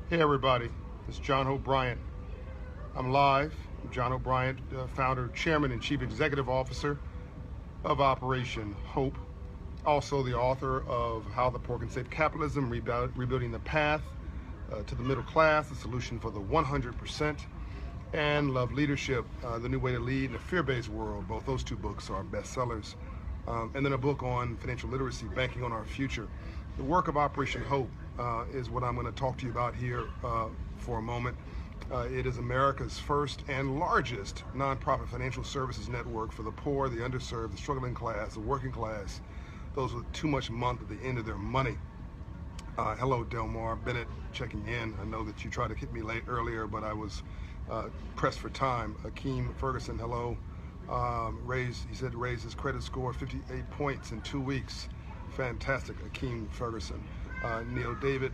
Hey everybody, it's John O'Brien. I'm live. I'm John O'Brien, founder, chairman, and chief executive officer of Operation Hope. Also the author of How the Poor Can Save Capitalism, Rebuilding the Path to the Middle Class, the Solution for the 100%, and Love Leadership, The New Way to Lead in a Fear-Based World. Both those two books are bestsellers. And then a book on financial literacy, Banking on Our Future. The work of Operation Hope is what I'm going to talk to you about here for a moment. It is America's first and largest nonprofit financial services network for the poor, the underserved, the struggling class, the working class, those with too much month at the end of their money. Hello, Delmar Bennett, checking in. I know that you tried to hit me late earlier, but I was pressed for time. Akeem Ferguson, hello. He said raised his credit score 58 points in 2 weeks. Fantastic, Akeem Ferguson. Neil David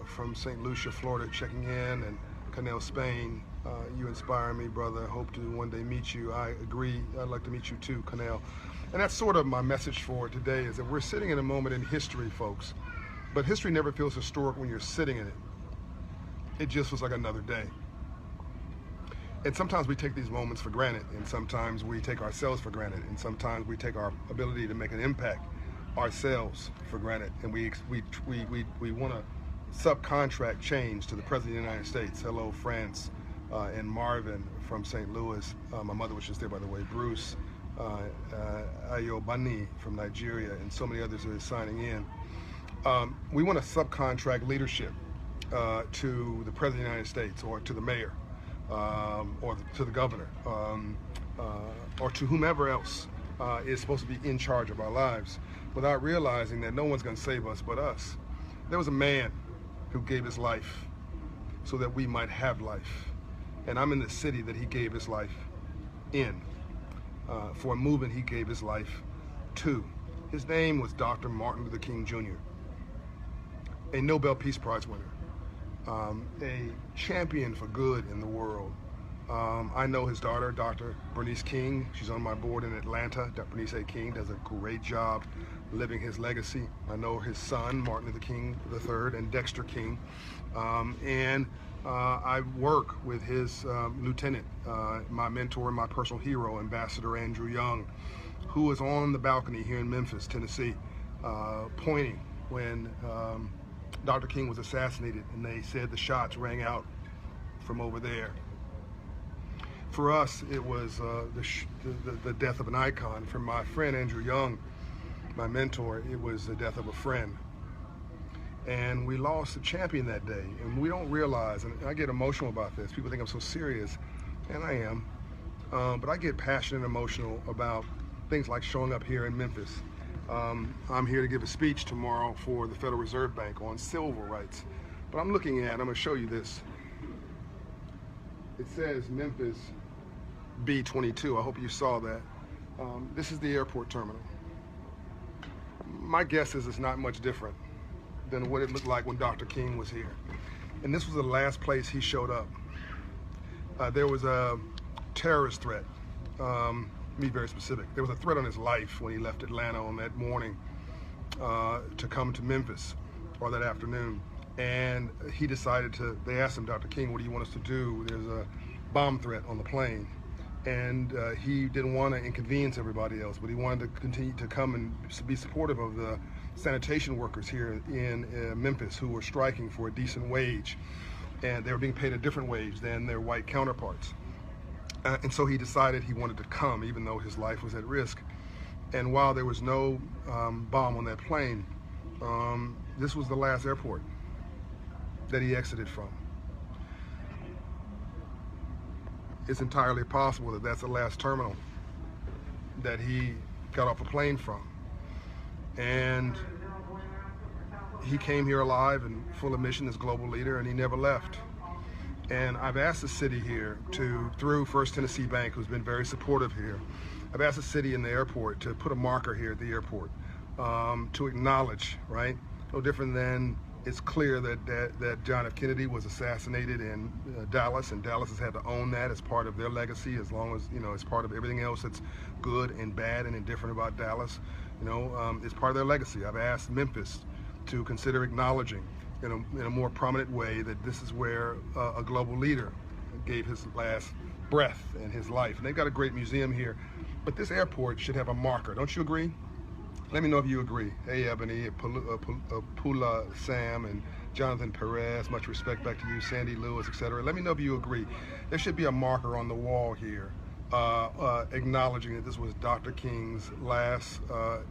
from St. Lucia, Florida, checking in, and Canel Spain, you inspire me, brother. Hope to one day meet you. I agree. I'd like to meet you too, Canel. And that's sort of my message for today, is that we're sitting in a moment in history, folks. But history never feels historic when you're sitting in it. It just was like another day. And sometimes we take these moments for granted, and sometimes we take ourselves for granted, and sometimes we take our ability to make an impact ourselves for granted, and we want to subcontract change to the President of the United States. Hello, France, and Marvin from St. Louis. My mother was just there, by the way. Bruce, Ayobani from Nigeria, and so many others are signing in. We want to subcontract leadership to the President of the United States, or to the mayor, or to the governor, or to whomever else is supposed to be in charge of our lives, without realizing that no one's going to save us but us. There was a man who gave his life so that we might have life. And I'm in the city that he gave his life in, for a movement he gave his life to. His name was Dr. Martin Luther King Jr., a Nobel Peace Prize winner, a champion for good in the world. I know his daughter, Dr. Bernice King. She's on my board in Atlanta. Dr. Bernice A. King does a great job living his legacy. I know his son, Martin Luther King III, and Dexter King. I work with his lieutenant, my mentor and my personal hero, Ambassador Andrew Young, who is on the balcony here in Memphis, Tennessee, pointing when Dr. King was assassinated, and they said the shots rang out from over there. For us, it was the death of an icon. For my friend Andrew Young, my mentor, it was the death of a friend. And we lost a champion that day, and we don't realize, and I get emotional about this. People think I'm so serious, and I am, but I get passionate and emotional about things like showing up here in Memphis. I'm here to give a speech tomorrow for the Federal Reserve Bank on civil rights. But I'm going to show you this. It says Memphis B22. I hope you saw that. This is the airport terminal. My guess is it's not much different than what it looked like when Dr. King was here. And this was the last place he showed up. There was a terrorist threat. Be very specific. There was a threat on his life when he left Atlanta on that morning to come to Memphis, or that afternoon. And he decided they asked him, Dr. King, what do you want us to do? There's a bomb threat on the plane. And he didn't want to inconvenience everybody else, but he wanted to continue to come and be supportive of the sanitation workers here in Memphis who were striking for a decent wage. And they were being paid a different wage than their white counterparts. And so he decided he wanted to come, even though his life was at risk. And while there was no bomb on that plane, this was the last airport that he exited from. It's entirely possible that that's the last terminal that he got off a plane from. And he came here alive and full of mission as global leader, and he never left. And I've asked the city here through First Tennessee Bank, who's been very supportive here, I've asked the city and the airport to put a marker here at the airport to acknowledge, right? No different than it's clear that John F. Kennedy was assassinated in Dallas, and Dallas has had to own that as part of their legacy, as long as, as part of everything else that's good and bad and indifferent about Dallas. It's part of their legacy. I've asked Memphis to consider acknowledging in a more prominent way that this is where a global leader gave his last breath in his life. And they've got a great museum here. But this airport should have a marker. Don't you agree? Let me know if you agree. Hey, Ebony, Pula Sam, and Jonathan Perez, much respect back to you, Sandy Lewis, etc. Let me know if you agree. There should be a marker on the wall here acknowledging that this was Dr. King's last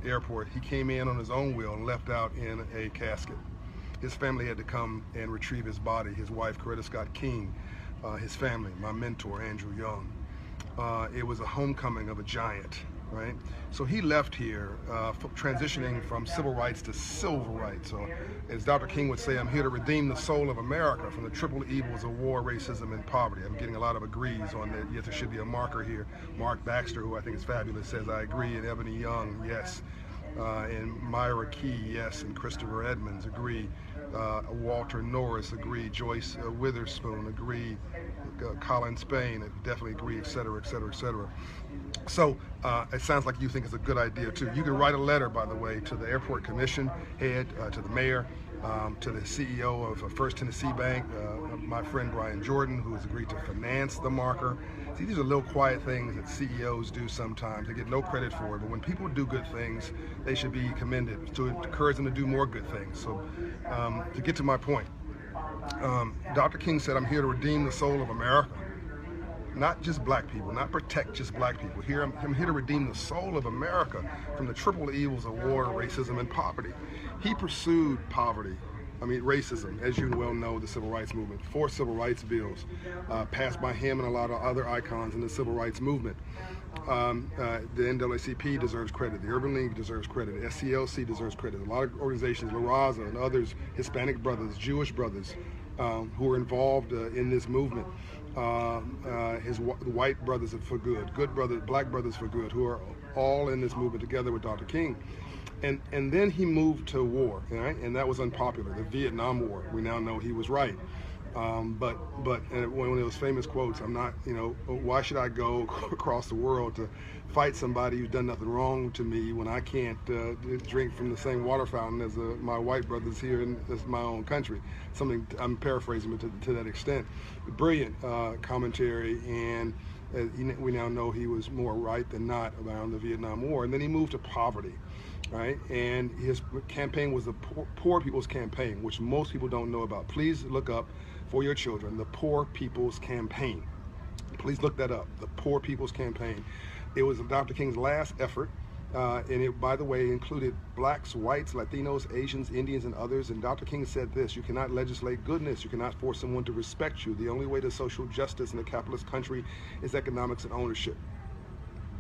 airport. He came in on his own will and left out in a casket. His family had to come and retrieve his body. His wife, Coretta Scott King, his family, my mentor, Andrew Young. It was a homecoming of a giant, right? So he left here transitioning from civil rights to civil rights. So as Dr. King would say, I'm here to redeem the soul of America from the triple evils of war, racism, and poverty. I'm getting a lot of agrees on that. Yes, there should be a marker here. Mark Baxter, who I think is fabulous, says, I agree. And Ebony Young, yes. And Myra Key, yes. And Christopher Edmonds, agree. Walter Norris, agree. Joyce Witherspoon, agree. Colin Spain, definitely agree, etc., etc., etc. So it sounds like you think it's a good idea too. You can write a letter, by the way, to the Airport Commission head, to the mayor, to the CEO of First Tennessee Bank, my friend Brian Jordan, who has agreed to finance the marker. See, these are little quiet things that CEOs do sometimes. They get no credit for it, but when people do good things, they should be commended to encourage them to do more good things. So to get to my point, Dr. King said, I'm here to redeem the soul of America. Not just black people, not protect just black people. I'm here to redeem the soul of America from the triple evils of war, racism, and poverty. He pursued racism, as you well know, the civil rights movement. 4 civil rights bills passed by him and a lot of other icons in the civil rights movement. The NAACP deserves credit. The Urban League deserves credit. The SCLC deserves credit. A lot of organizations, La Raza and others, Hispanic brothers, Jewish brothers, who are involved in this movement. His white brothers for good, brothers, black brothers for good, who are all in this movement together with Dr. King. And then he moved to war, right? And that was unpopular. The Vietnam War. We now know he was right. But one of those famous quotes, I'm not, why should I go across the world to fight somebody who's done nothing wrong to me when I can't drink from the same water fountain as my white brothers here in my own country? Something I'm paraphrasing to that extent. Brilliant commentary, and we now know he was more right than not around the Vietnam War. And then he moved to poverty. Right, and his campaign was the poor people's campaign, which most people don't know about. Please look up for your children the Poor People's Campaign. Please look that up, the Poor People's Campaign. It was Dr. King's last effort, and it, by the way, included blacks, whites, Latinos, Asians, Indians, and others. And Dr. King said this: you cannot legislate goodness, you cannot force someone to respect you. The only way to social justice in a capitalist country is economics and ownership.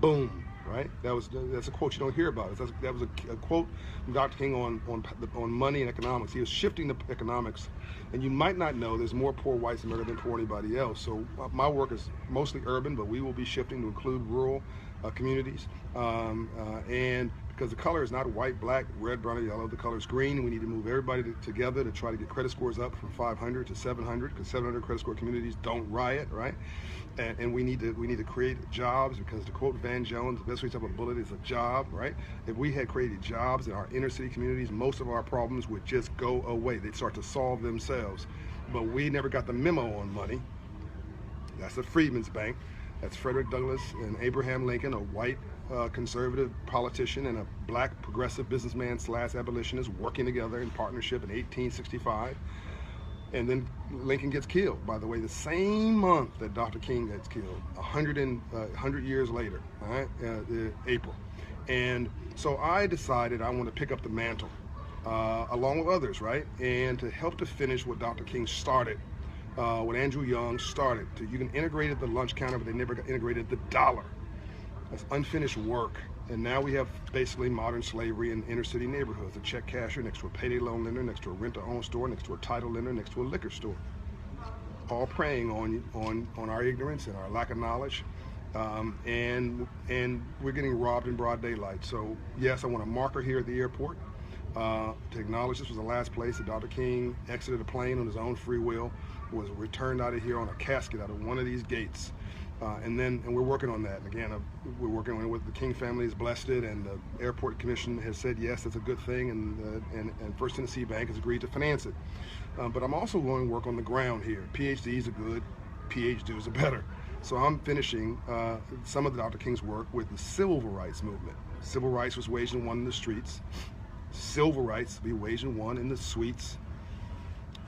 Boom. Right? That's a quote you don't hear about. That was a quote from Dr. King on money and economics. He was shifting the economics, and you might not know there's more poor whites in America than poor anybody else. So my work is mostly urban, but we will be shifting to include rural communities. And because the color is not white, black, red, brown, or yellow, the color is green. We need to move everybody together to try to get credit scores up from 500 to 700, because 700 credit score communities don't riot, right? And we need to create jobs, because to quote Van Jones, the best way to have a bullet is a job, right? If we had created jobs in our inner city communities, most of our problems would just go away. They'd start to solve themselves. But we never got the memo on money. That's the Freedmen's Bank. That's Frederick Douglass and Abraham Lincoln, a white conservative politician and a black progressive businessman / abolitionist, working together in partnership in 1865. And then Lincoln gets killed, by the way, the same month that Dr. King gets killed, 100 years later, all right, April. And so I decided I want to pick up the mantle, along with others, right? And to help to finish what Dr. King started, what Andrew Young started. You can integrate the lunch counter, but they never integrated the dollar. That's unfinished work. And now we have basically modern slavery in inner city neighborhoods. A check casher next to a payday loan lender, next to a rent-to-own store, next to a title lender, next to a liquor store. All preying on our ignorance and our lack of knowledge. And we're getting robbed in broad daylight. So yes, I want a marker here at the airport. to acknowledge this was the last place that Dr. King exited a plane on his own free will, was returned out of here on a casket out of one of these gates. And we're working on that. And again, we're working on it with the King family has blessed it, and the airport commission has said yes, that's a good thing, and First Tennessee Bank has agreed to finance it. But I'm also going to work on the ground here. PhDs are good, PhDs are better. So I'm finishing some of Dr. King's work with the civil rights movement. Civil rights was waged and won in the streets. Civil rights will be waged and won in the suites.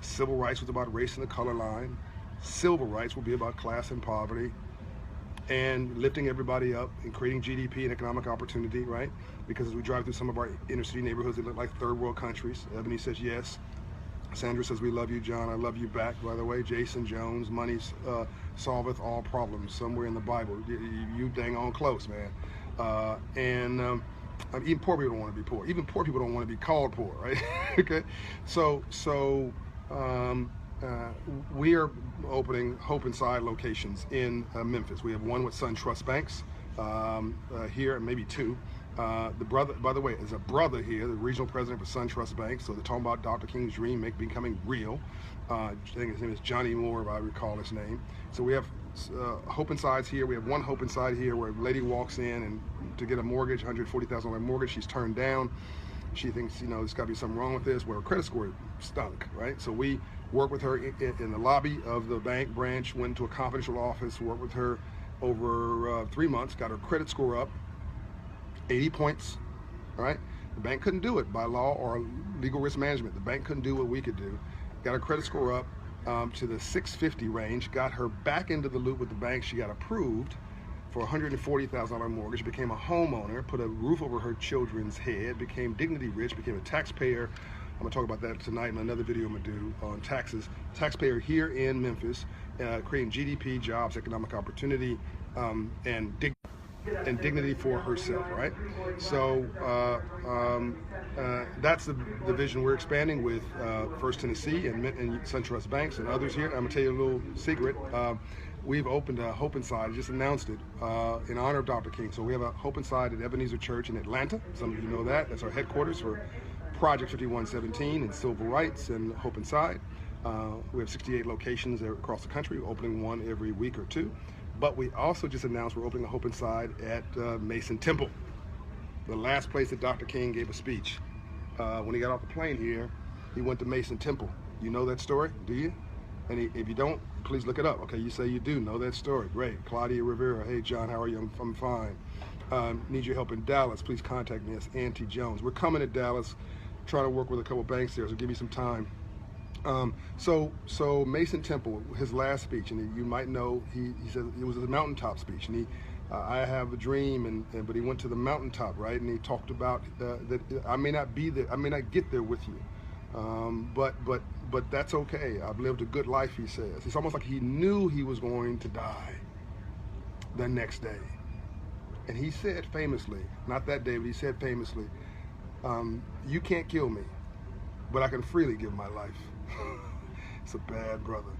Civil rights was about race and the color line. Civil rights will be about class and poverty, and lifting everybody up and creating GDP and economic opportunity, right? Because as we drive through some of our inner city neighborhoods that look like third world countries, Ebony says yes. Sandra says, we love you, John. I love you back, by the way. Jason Jones, money solveth all problems, somewhere in the Bible. You dang on close, man. Even poor people don't want to be poor. Even poor people don't want to be called poor, right? Okay. So we are opening Hope Inside locations in Memphis. We have one with SunTrust banks here, and maybe two. The brother, by the way, is a brother here, the regional president for SunTrust Bank. So they're talking about Dr. King's dream becoming real. I think his name is Johnny Moore, if I recall his name. So we have Hope Inside's here. We have one Hope Inside here where a lady walks in and to get a mortgage, $140,000 mortgage, she's turned down. She thinks, there's got to be something wrong with this. Well, her credit score stunk, right? So we worked with her in the lobby of the bank branch, went to a confidential office, worked with her over 3 months, got her credit score up 80 points, all right? The bank couldn't do it by law or legal risk management. The bank couldn't do what we could do. Got her credit score up to the 650 range, got her back into the loop with the bank. She got approved for a $140,000 mortgage, became a homeowner, put a roof over her children's head, became dignity rich, became a taxpayer. I'm gonna talk about that tonight in another video I'm gonna do on taxes. Taxpayer here in Memphis, creating GDP, jobs, economic opportunity, and dignity for herself, right? So that's the vision we're expanding with First Tennessee and SunTrust banks and others here. I'm gonna tell you a little secret. We've opened a Hope Inside, just announced it, in honor of Dr. King. So we have a Hope Inside at Ebenezer Church in Atlanta. Some of you know that. That's our headquarters for Project 5117 and Civil Rights and Hope Inside. We have 68 locations across the country, opening one every week or two. But we also just announced we're opening a Hope Inside at Mason Temple, the last place that Dr. King gave a speech. When he got off the plane here, he went to Mason Temple. You know that story, do you? And if you don't, please look it up. Okay, you say you do know that story. Great. Claudia Rivera, hey John, how are you? I'm fine. Need your help in Dallas, please contact me. It's Auntie Jones. We're coming to Dallas, trying to work with a couple banks there, so give me some time. So Mason Temple, his last speech, and you might know, he said it was a mountaintop speech, and I have a dream, but he went to the mountaintop, right? And he talked about that I may not be there, I may not get there with you, but that's okay. I've lived a good life, he says. It's almost like he knew he was going to die the next day, and he said famously, not that day, but he said famously, you can't kill me, but I can freely give my life. It's a bad brother.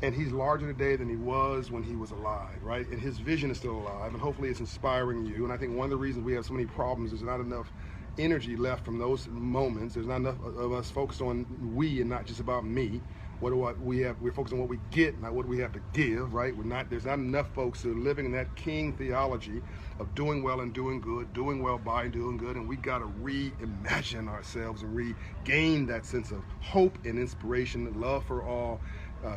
And he's larger today than he was when he was alive, right? And his vision is still alive, and hopefully it's inspiring you. And I think one of the reasons we have so many problems is there's not enough energy left from those moments. There's not enough of us focused on we and not just about me. We're focused on what we get, not what we have to give, right? There's not enough folks who are living in that King theology of doing well and doing good, doing well by doing good, and we got to reimagine ourselves and regain that sense of hope and inspiration, love for all,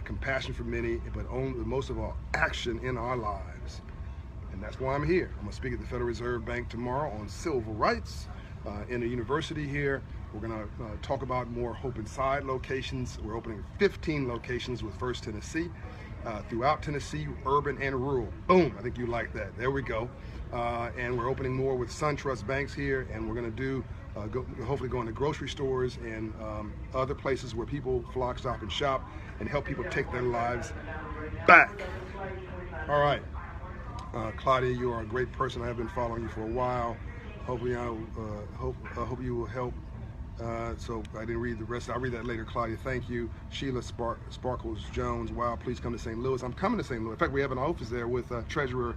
compassion for many, but most of all, action in our lives. And that's why I'm here. I'm gonna speak at the Federal Reserve Bank tomorrow on civil rights in the university here. We're going to talk about more Hope Inside locations. We're opening 15 locations with First Tennessee throughout Tennessee, urban and rural. Boom, I think you like that. There we go. And we're opening more with SunTrust banks here, and we're going to do hopefully go into grocery stores and other places where people flock, stop, and shop, and help people take their lives back. All right, Claudia, you are a great person. I have been following you for a while. Hopefully, hope you will help. So I didn't read the rest. I'll read that later, Claudia. Thank you. Sheila Sparkles Jones. Wow, please come to St. Louis. I'm coming to St. Louis. In fact, we have an office there with Treasurer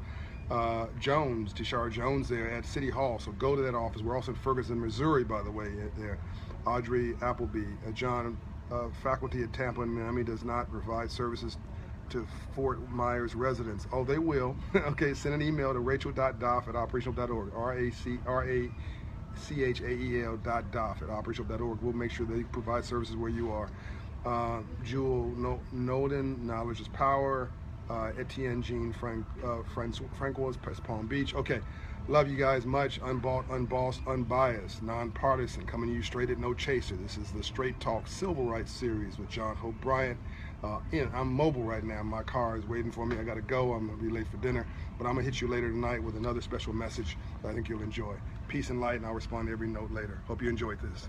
Jones, Tishara Jones there at City Hall. So go to that office. We're also in Ferguson, Missouri, by the way, there. Audrey Appleby. John, faculty at Tampa and Miami does not provide services to Fort Myers residents. Oh, they will. Okay, send an email to rachel.doff@operational.org. RACHAEL.doff@operational.org. We'll make sure they provide services where you are. Jewel Noden, knowledge is power. Etienne Jean Francois, Palm Beach. Okay, love you guys much. Unbought, unbossed, unbiased, nonpartisan, coming to you straight at no chaser. This is the Straight Talk Civil Rights Series with John Hope Bryant. I'm mobile right now. My car is waiting for me. I got to go. I'm going to be late for dinner. But I'm going to hit you later tonight with another special message that I think you'll enjoy. Peace and light, and I'll respond to every note later. Hope you enjoyed this.